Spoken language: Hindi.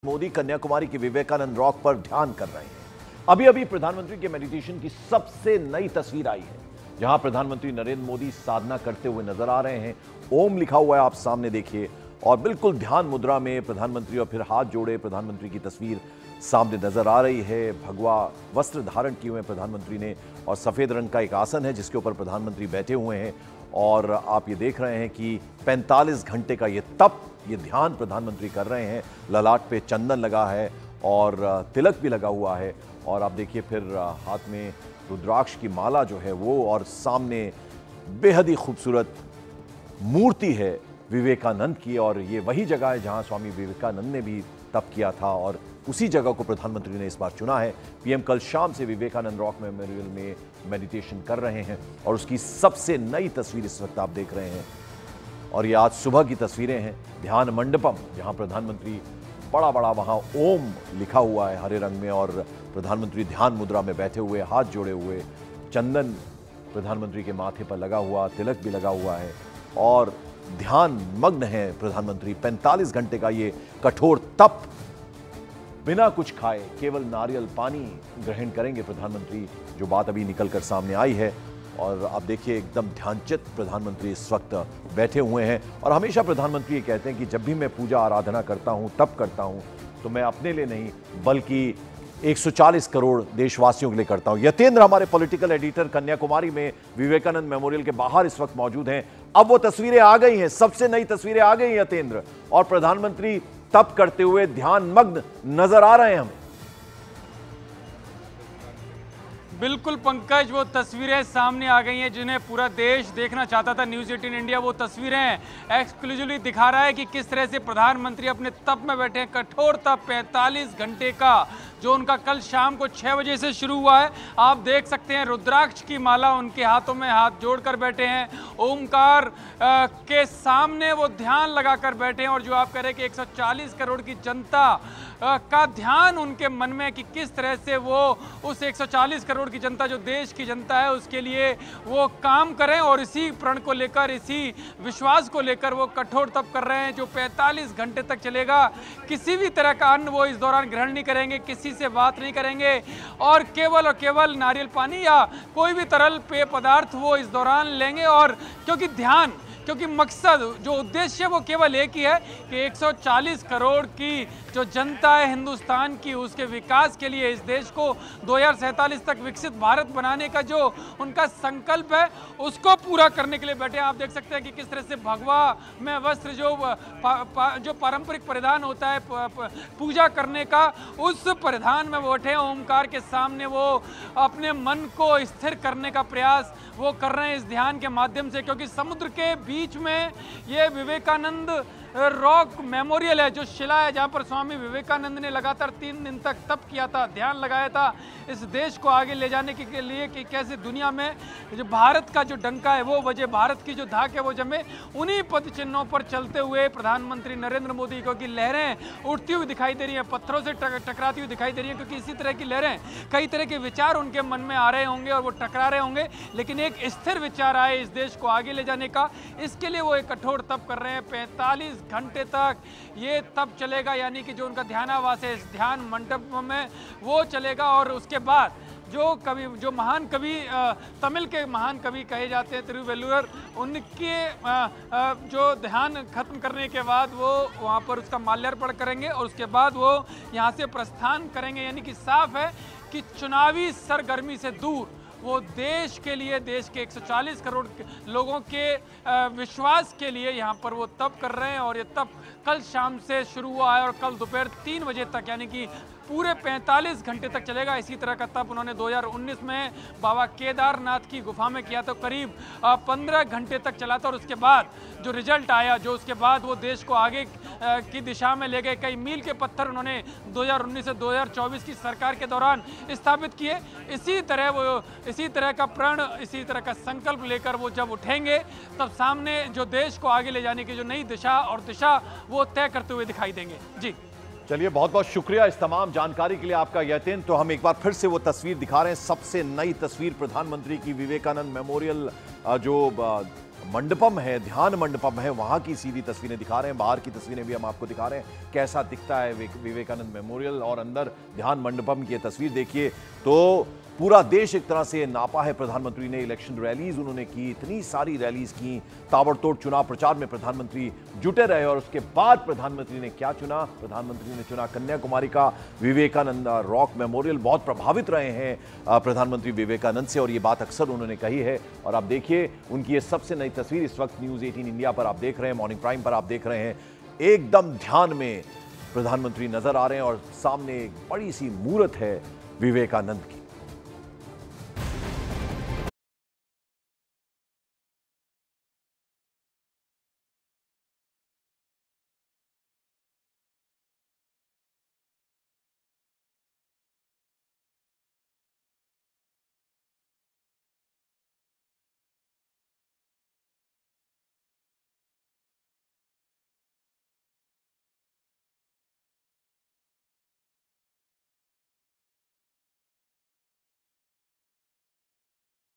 मोदी कन्याकुमारी के विवेकानंद रॉक पर ध्यान कर रहे हैं। अभी अभी प्रधानमंत्री के मेडिटेशन की सबसे नई तस्वीर आई है, जहां प्रधानमंत्री नरेंद्र मोदी साधना करते हुए नजर आ रहे हैं। ओम लिखा हुआ है, आप सामने देखिए, और बिल्कुल ध्यान मुद्रा में प्रधानमंत्री और फिर हाथ जोड़े प्रधानमंत्री की तस्वीर सामने नजर आ रही है। भगवा वस्त्र धारण किए हुए प्रधानमंत्री ने, और सफेद रंग का एक आसन है जिसके ऊपर प्रधानमंत्री बैठे हुए हैं। और आप ये देख रहे हैं कि 45 घंटे का ये तप, ये ध्यान प्रधानमंत्री कर रहे हैं। ललाट पे चंदन लगा है और तिलक भी लगा हुआ है, और आप देखिए फिर हाथ में रुद्राक्ष की माला जो है वो, और सामने बेहद ही खूबसूरत मूर्ति है विवेकानंद की। और ये वही जगह है जहां स्वामी विवेकानंद ने भी तप किया था, और उसी जगह को प्रधानमंत्री ने इस बार चुना है। पीएम कल शाम से विवेकानंद रॉक मेमोरियल में मेडिटेशन कर रहे हैं, और उसकी सबसे नई तस्वीर इस वक्त आप देख रहे हैं। और ये आज सुबह की तस्वीरें हैं ध्यान मंडपम, जहां प्रधानमंत्री बड़ा बड़ा वहां ओम लिखा हुआ है हरे रंग में, और प्रधानमंत्री ध्यान मुद्रा में बैठे हुए, हाथ जोड़े हुए, चंदन प्रधानमंत्री के माथे पर लगा हुआ, तिलक भी लगा हुआ है, और ध्यान मग्न है प्रधानमंत्री। 45 घंटे का ये कठोर तप, बिना कुछ खाए केवल नारियल पानी ग्रहण करेंगे प्रधानमंत्री, जो बात अभी निकलकर सामने आई है। और आप देखिए एकदम ध्यानचित्त प्रधानमंत्री इस वक्त बैठे हुए हैं। और हमेशा प्रधानमंत्री ये कहते हैं कि जब भी मैं पूजा आराधना करता हूं, तप करता हूं, तो मैं अपने लिए नहीं बल्कि 140 करोड़ देशवासियों के लिए करता हूं। यतेंद्र हमारे पॉलिटिकल एडिटर कन्याकुमारी में विवेकानंद मेमोरियल के बाहर इस वक्त मौजूद हैं। अब वो तस्वीरें आ गई हैं, सबसे नई तस्वीरें आ गई हैं यतेंद्र, और प्रधानमंत्री तप करते हुए ध्यान मग्न नजर आ रहे हैं हमें। बिल्कुल पंकज, वो तस्वीरें सामने आ गई हैं जिन्हें पूरा देश देखना चाहता था। न्यूज़ 18 इंडिया वो तस्वीरें एक्सक्लूसिवली दिखा रहा है कि किस तरह से प्रधानमंत्री अपने तप में बैठे हैं। कठोर तप 45 घंटे का, जो उनका कल शाम को 6 बजे से शुरू हुआ है। आप देख सकते हैं रुद्राक्ष की माला उनके हाथों में, हाथ जोड़कर बैठे हैं। ओमकार के सामने वो ध्यान लगाकर बैठे हैं, और जो आप कह रहे हैं कि 140 करोड़ की जनता का ध्यान उनके मन में, कि किस तरह से वो उस 140 करोड़ की जनता, जो देश की जनता है, उसके लिए वो काम करें। और इसी प्रण को लेकर, इसी विश्वास को लेकर वो कठोर तप कर रहे हैं, जो 45 घंटे तक चलेगा। किसी भी तरह का अन्न वो इस दौरान ग्रहण नहीं करेंगे, किसी से बात नहीं करेंगे, और केवल नारियल पानी या कोई भी तरल पेय पदार्थ वो इस दौरान लेंगे। और क्योंकि मकसद, जो उद्देश्य वो केवल एक ही है कि 140 करोड़ की जो जनता है हिंदुस्तान की, उसके विकास के लिए, इस देश को 2047 तक विकसित भारत बनाने का जो उनका संकल्प है, उसको पूरा करने के लिए बैठे हैं। आप देख सकते हैं कि किस तरह से भगवा में वस्त्र, जो पारंपरिक परिधान होता है पूजा करने का, उस परिधान में बैठे हैं। ओमकार के सामने वो अपने मन को स्थिर करने का प्रयास वो कर रहे हैं इस ध्यान के माध्यम से, क्योंकि समुद्र के बीच में ये विवेकानंद रॉक मेमोरियल है, जो शिला है जहां पर स्वामी विवेकानंद ने लगातार 3 दिन तक तप किया था, ध्यान लगाया था, इस देश को आगे ले जाने के लिए कि कैसे दुनिया में जो भारत का जो डंका है वो बजे, भारत की जो धाक है वो जमे। उन्हीं पद चिन्हों पर चलते हुए प्रधानमंत्री नरेंद्र मोदी को की लहरें उठती हुई दिखाई दे रही हैं, पत्थरों से टकराती हुई दिखाई दे रही हैं, क्योंकि इसी तरह की लहरें, कई तरह के विचार उनके मन में आ रहे होंगे और वो टकरा रहे होंगे, लेकिन एक स्थिर विचार आए इस देश को आगे ले जाने का, इसके लिए वो एक कठोर तप कर रहे हैं। 45 घंटे तक ये तप चलेगा, यानी कि जो उनका ध्यानावास है इस ध्यान मंडप में वो चलेगा। और उसके बाद जो महान कवि, तमिल के महान कवि कहे जाते हैं तिरुवल्लुवर, उनके जो ध्यान खत्म करने के बाद वो वहाँ पर उसका माल्यार्पण करेंगे, और उसके बाद वो यहाँ से प्रस्थान करेंगे। यानी कि साफ है कि चुनावी सरगर्मी से दूर वो देश के लिए, देश के 140 करोड़ लोगों के विश्वास के लिए यहाँ पर वो तप कर रहे हैं। और ये तप कल शाम से शुरू हुआ है और कल दोपहर 3 बजे तक, यानी कि पूरे 45 घंटे तक चलेगा। इसी तरह का तप उन्होंने 2019 में बाबा केदारनाथ की गुफा में किया, तो करीब 15 घंटे तक चला था। और उसके बाद जो रिजल्ट आया, जो उसके बाद वो देश को आगे की दिशा में ले गए, कई मील के पत्थर उन्होंने 2019 से 2024 की सरकार के दौरान स्थापित किए। इसी तरह का प्रण, इसी तरह का संकल्प लेकर वो जब उठेंगे, तब सामने जो देश को आगे ले जाने की जो नई दिशा वो तय करते हुए दिखाई देंगे। जी चलिए, बहुत बहुत शुक्रिया इस तमाम जानकारी के लिए आपका यतेंद्र। तो हम एक बार फिर से वो तस्वीर दिखा रहे हैं, सबसे नई तस्वीर प्रधानमंत्री की विवेकानंद मेमोरियल जो मंडपम है, ध्यान मंडपम है, वहां की सीधी तस्वीरें दिखा रहे हैं। बाहर की तस्वीरें भी हम आपको दिखा रहे हैं कैसा दिखता है विवेकानंद मेमोरियल, और अंदर ध्यान मंडपम की तस्वीर देखिए तो पूरा देश एक तरह से नापा है। प्रधानमंत्री ने इलेक्शन रैलीज उन्होंने की, इतनी सारी रैलीज की, ताबड़तोड़ चुनाव प्रचार में प्रधानमंत्री जुटे रहे। और उसके बाद प्रधानमंत्री ने क्या चुना? प्रधानमंत्री ने चुना कन्याकुमारी का विवेकानंद रॉक मेमोरियल। बहुत प्रभावित रहे हैं प्रधानमंत्री विवेकानंद से, और ये बात अक्सर उन्होंने कही है। और आप देखिए उनकी ये सबसे नई तस्वीर इस वक्त न्यूज़ 18 इंडिया पर आप देख रहे हैं, मॉर्निंग प्राइम पर आप देख रहे हैं। एकदम ध्यान में प्रधानमंत्री नजर आ रहे हैं और सामने एक बड़ी सी मूर्त है विवेकानंद की।